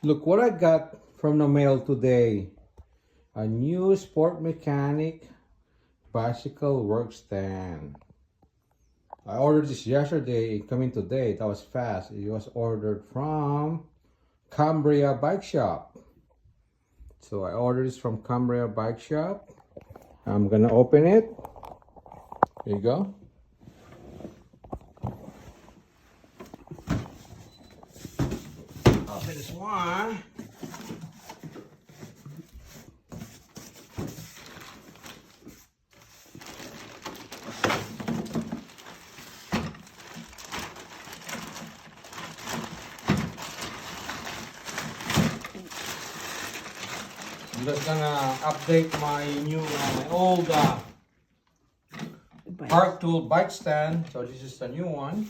Look what I got from the mail today. A new Sport Mechanic bicycle work stand. I ordered this yesterday, coming today. That was fast. It was ordered from Cambria Bike Shop. So I ordered this from Cambria Bike Shop. I'm gonna open it. Here you go. Open this one. I'm just gonna update my old Park Tool bike stand. So this is the new one.